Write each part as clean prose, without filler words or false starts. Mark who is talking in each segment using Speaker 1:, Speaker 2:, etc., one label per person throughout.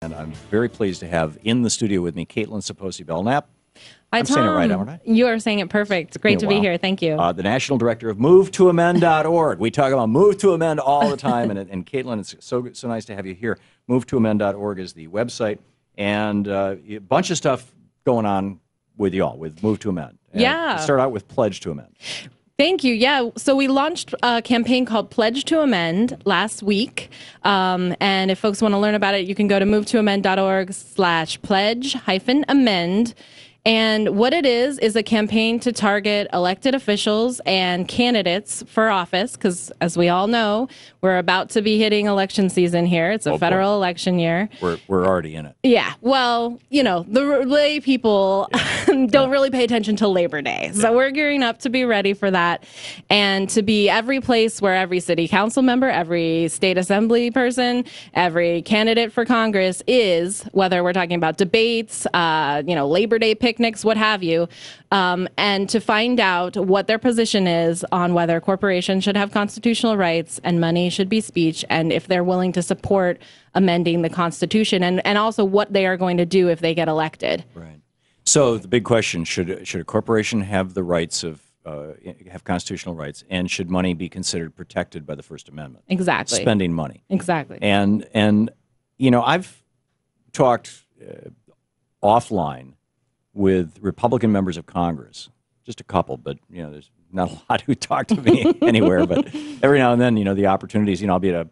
Speaker 1: And I'm very pleased to have in the studio with me Caitlin Sopoci-belknap.
Speaker 2: I'm
Speaker 1: saying it right, aren't I?
Speaker 2: You are saying it perfect. Great to be here. Thank you.
Speaker 1: The National Director of MoveToAmend.org. We talk about Move to Amend all the time, and Caitlin, it's so nice to have you here. MoveToAmend.org is the website, and a bunch of stuff going on with y'all, with Move to Amend. And
Speaker 2: yeah.
Speaker 1: Start out with Pledge to Amend.
Speaker 2: Thank you. Yeah. So we launched a campaign called Pledge to Amend last week. And if folks want to learn about it, you can go to movetoamend.org/pledge-amend. And what it is a campaign to target elected officials and candidates for office, because as we all know, we're about to be hitting election season here. It's a federal election year.
Speaker 1: We're already in it.
Speaker 2: Yeah. Well, you know, the lay people don't really pay attention to Labor Day. So we're gearing up to be ready for that and to be every place where every city council member, every state assembly person, every candidate for Congress is, whether we're talking about debates, Labor Day picnics, what have you, and to find out what their position is on whether corporations should have constitutional rights and money should be speech, and if they're willing to support amending the Constitution, and also what they are going to do if they get elected.
Speaker 1: Right. So the big question, should a corporation have the rights of, have constitutional rights, and should money be considered protected by the First Amendment?
Speaker 2: Exactly.
Speaker 1: Spending money.
Speaker 2: Exactly.
Speaker 1: And I've talked offline with Republican members of Congress, just a couple, but there's not a lot who talk to me anywhere. But every now and then, the opportunities. I'll be at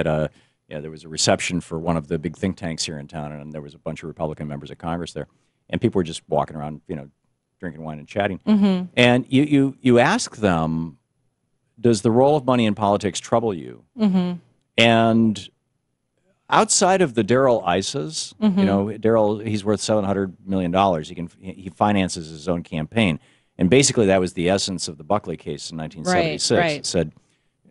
Speaker 1: a there was a reception for one of the big think tanks here in town, and there was a bunch of Republican members of Congress there, and people were just walking around, drinking wine and chatting. Mm-hmm. And you ask them, does the role of money in politics trouble you? Mm-hmm. And outside of the Darrell Isas, Darrell, he's worth $700 million. He finances his own campaign. And basically that was the essence of the Buckley case in 1976.
Speaker 2: Right.
Speaker 1: It said,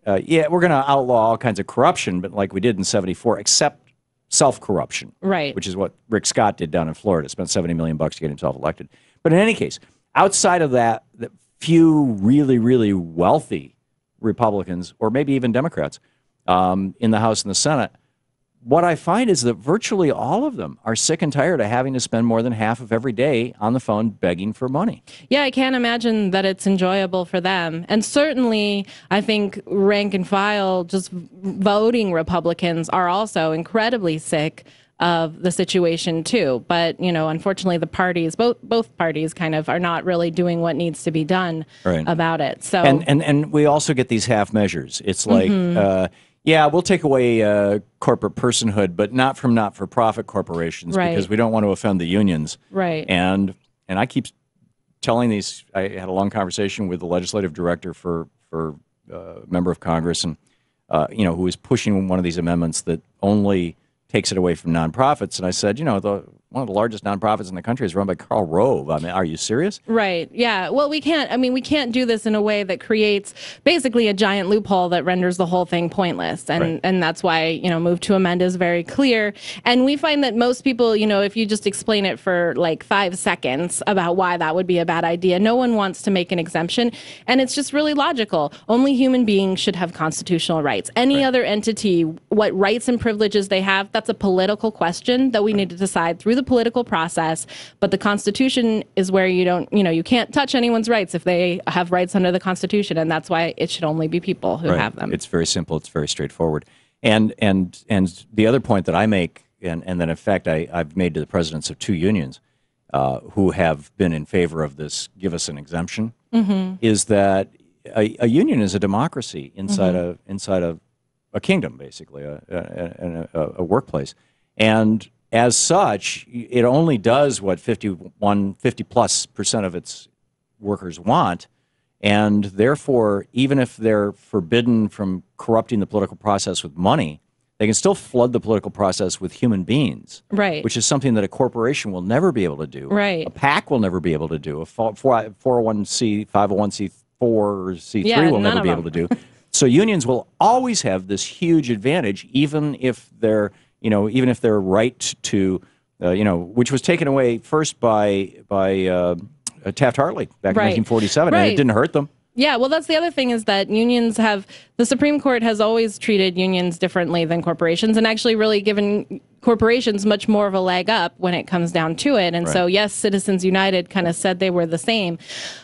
Speaker 1: we're going to outlaw all kinds of corruption, but like we did in 74, except self-corruption,
Speaker 2: right?
Speaker 1: Which is what Rick Scott did down in Florida, spent $70 million to get himself elected. But in any case, outside of that, the few really, really wealthy Republicans, or maybe even Democrats, in the House and the Senate, what I find is that virtually all of them are sick and tired of having to spend more than half of every day on the phone begging for money.
Speaker 2: Yeah, I can't imagine that it's enjoyable for them. And certainly, I think rank and file, just voting Republicans are also incredibly sick of the situation too. But, unfortunately the parties, both parties kind of are not really doing what needs to be done about it. So
Speaker 1: and we also get these half measures. It's like, we'll take away corporate personhood, but not from not-for-profit corporations because we don't want to offend the unions.
Speaker 2: Right.
Speaker 1: And I keep telling these. I had a long conversation with the legislative director for a member of Congress, and who was pushing one of these amendments that only takes it away from nonprofits. And I said, one of the largest nonprofits in the country is run by Karl Rove. I mean, are you serious?
Speaker 2: Right. Yeah. Well, we can't do this in a way that creates basically a giant loophole that renders the whole thing pointless. And that's why, Move to Amend is very clear. And we find that most people, if you just explain it for like 5 seconds about why that would be a bad idea, no one wants to make an exemption. And it's just really logical. Only human beings should have constitutional rights. Any other entity, what rights and privileges they have, that's a political question that we need to decide through the political process. But the Constitution is where you can't touch anyone's rights if they have rights under the Constitution, and that's why it should only be people who have them.
Speaker 1: It's very simple. It's very straightforward. And the other point that I make, and that in fact I've made to the presidents of 2 unions who have been in favor of this, give us an exemption, is that a union is a democracy inside a kingdom, basically, a workplace. And as such, it only does what 50+% of its workers want. And therefore, even if they're forbidden from corrupting the political process with money, they can still flood the political process with human beings, which is something that a corporation will never be able to do. A PAC will never be able to do. A 401c, 501c4, or C3 will never be able to do. So unions will always have this huge advantage, even if they're right to, which was taken away first by Taft-Hartley back in 1947, and it didn't hurt them.
Speaker 2: Yeah, well, that's the other thing, is that unions have, the Supreme Court has always treated unions differently than corporations, and actually really given corporations much more of a leg up when it comes down to it. And so, yes, Citizens United kind of said they were the same.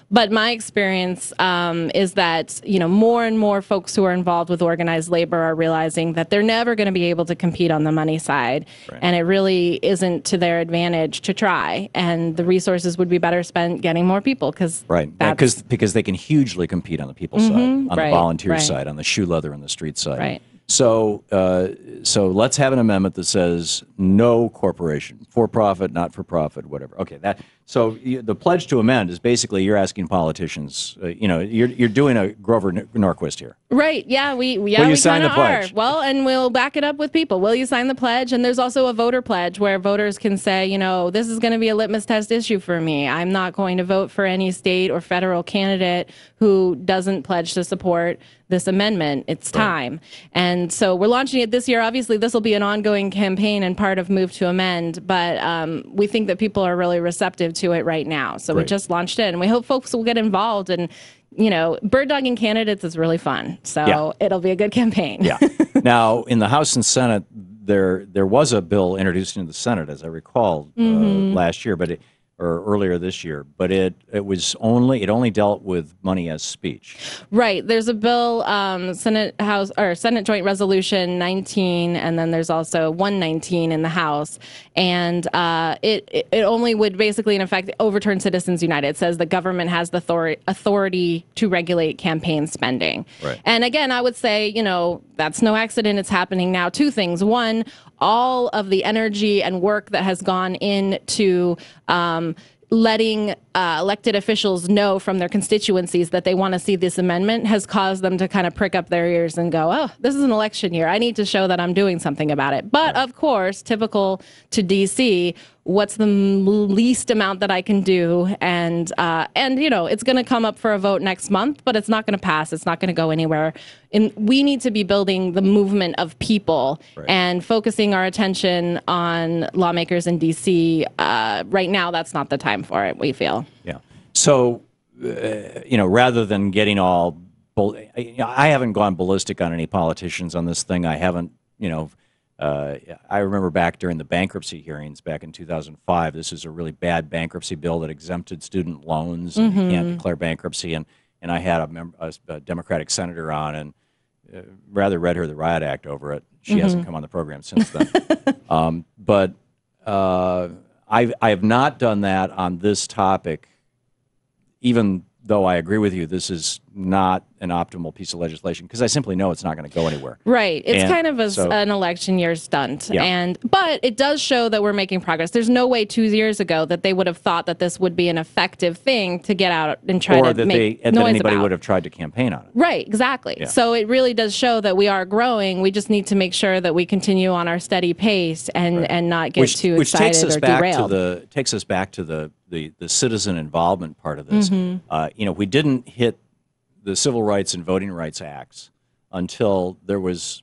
Speaker 2: But my experience is that, more and more folks who are involved with organized labor are realizing that they're never going to be able to compete on the money side. And it really isn't to their advantage to try. And the resources would be better spent getting more people because
Speaker 1: because they can hugely compete on the people side, on the volunteer side, on the shoe leather and the street side. So let's have an amendment that says no corporation, for profit, not for profit, whatever. Okay, so the pledge to amend is basically you're asking politicians, you're doing a Grover Norquist here.
Speaker 2: Right. Yeah. We sign the pledge? Well, and we'll back it up with people. Will you sign the pledge? And there's also a voter pledge where voters can say, this is going to be a litmus test issue for me. I'm not going to vote for any state or federal candidate who doesn't pledge to support this amendment. It's time. And so we're launching it this year. Obviously, this will be an ongoing campaign and part of Move to Amend, but we think that people are really receptive to it right now. So we just launched it, and we hope folks will get involved. And, bird dogging candidates is really fun. So it'll be a good campaign.
Speaker 1: Now, in the House and Senate, there was a bill introduced into the Senate, as I recall, last year, or earlier this year, but it only dealt with money as speech.
Speaker 2: Right. There's a bill, Senate Joint Resolution 19, and then there's also 119 in the House, and it only would basically, in effect, overturn Citizens United. It says the government has the authority to regulate campaign spending. And again, I would say, that's no accident. It's happening now. Two things. One, all of the energy and work that has gone into letting elected officials know from their constituencies that they want to see this amendment has caused them to kind of prick up their ears and go, oh, this is an election year. I need to show that I'm doing something about it. But of course, typical to D.C., what's the least amount that I can do? And it's going to come up for a vote next month, but it's not going to pass. It's not going to go anywhere. And we need to be building the movement of people and focusing our attention on lawmakers in D.C. Right now, that's not the time for it, we feel.
Speaker 1: Yeah. So, rather than getting all, I haven't gone ballistic on any politicians on this thing. I haven't, I remember back during the bankruptcy hearings back in 2005, this was a really bad bankruptcy bill that exempted student loans and you can't declare bankruptcy. And I had a Democratic senator on and rather read her the Riot Act over it. She hasn't come on the program since then. But I have not done that on this topic, even though I agree with you, this is not an optimal piece of legislation because I simply know it's not going to go anywhere.
Speaker 2: Right. It's kind of an election year stunt. But it does show that we're making progress. There's no way 2 years ago that they would have thought that this would be an effective thing to get out and try to make noise
Speaker 1: that anybody
Speaker 2: about.
Speaker 1: Would have tried to campaign on it.
Speaker 2: Right. Exactly. Yeah. So it really does show that we are growing. We just need to make sure that we continue on our steady pace and not get too excited or derailed.
Speaker 1: Takes us back to the citizen involvement part of this. We didn't hit the Civil Rights and Voting Rights Acts until there was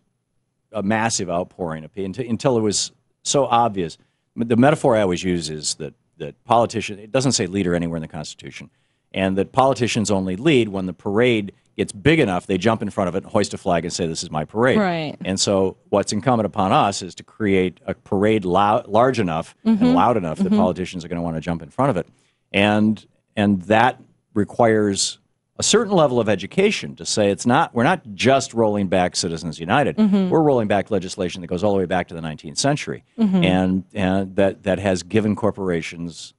Speaker 1: a massive outpouring until it was so obvious. The metaphor I always use is that politicians, it doesn't say leader anywhere in the Constitution, and that politicians only lead when the parade gets big enough, they jump in front of it, hoist a flag, and say, this is my parade.
Speaker 2: Right.
Speaker 1: And so what's incumbent upon us is to create a parade large enough and loud enough that politicians are going to want to jump in front of it. And that requires a certain level of education to say we're not just rolling back Citizens United. We're rolling back legislation that goes all the way back to the 19th century, and that has given corporations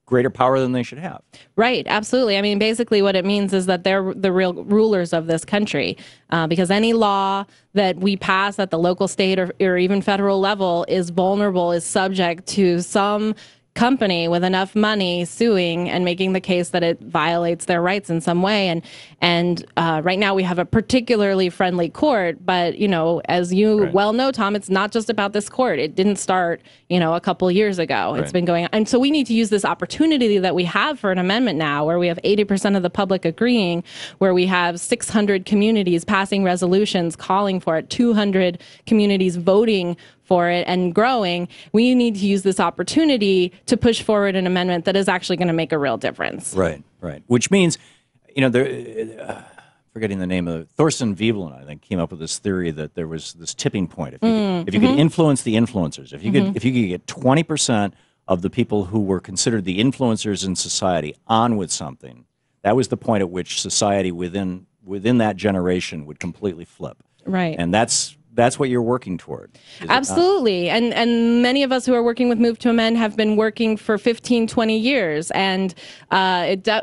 Speaker 1: greater power than they should have.
Speaker 2: Right, absolutely. I mean, basically what it means is that they're the real rulers of this country, because any law that we pass at the local, state, or even federal level is vulnerable, is subject to some company with enough money suing and making the case that it violates their rights in some way. And right now we have a particularly friendly court, but as you well know, Tom, it's not just about this court. It didn't start a couple years ago. It's been going on, and so we need to use this opportunity that we have for an amendment now, where we have 80% of the public agreeing, where we have 600 communities passing resolutions calling for it, 200 communities voting for it and growing. We need to use this opportunity to push forward an amendment that is actually going to make a real difference.
Speaker 1: Right. Which means, forgetting the name of it, Thorsten Veblen, I think, came up with this theory that there was this tipping point. If you could influence the influencers, if you could get 20% of the people who were considered the influencers in society on with something, that was the point at which society within that generation would completely flip.
Speaker 2: Right.
Speaker 1: And that's what you're working toward.
Speaker 2: Absolutely. And many of us who are working with Move to Amend have been working for 15, 20 years. And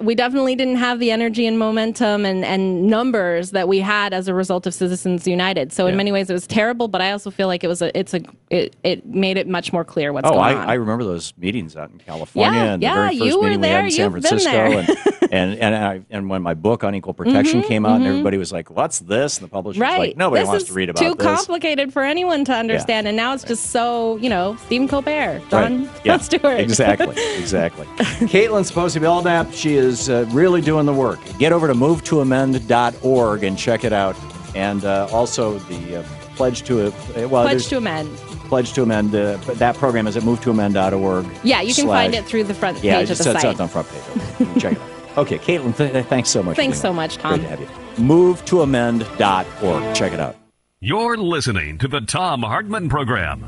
Speaker 2: we definitely didn't have the energy and momentum and numbers that we had as a result of Citizens United. So in many ways it was terrible, but I also feel like it made it much more clear what's going on.
Speaker 1: I remember those meetings out in California and the very first
Speaker 2: you were
Speaker 1: meeting we
Speaker 2: there,
Speaker 1: had in San Francisco. And when my book on equal protection came out, and everybody was like, "What's this?" And the publisher was like, "Nobody wants to read about this.
Speaker 2: Too complicated for anyone to understand." And now it's just so, Stephen Colbert, Jon Stewart.
Speaker 1: Exactly. Caitlin sopoci-belknap, she is really doing the work. Get over to movetoamend.org and check it out. And also the Pledge to Amend. Pledge to Amend. That program is at movetoamend.org.
Speaker 2: Yeah, you can find it through the front page of the site.
Speaker 1: Yeah, it's on the front page. Okay. You can check it out. Okay, Caitlin, thanks so much.
Speaker 2: Thanks so much, Tom.
Speaker 1: Great to have you. Movetoamend.org. Check it out.
Speaker 3: You're listening to the Thom Hartmann Program.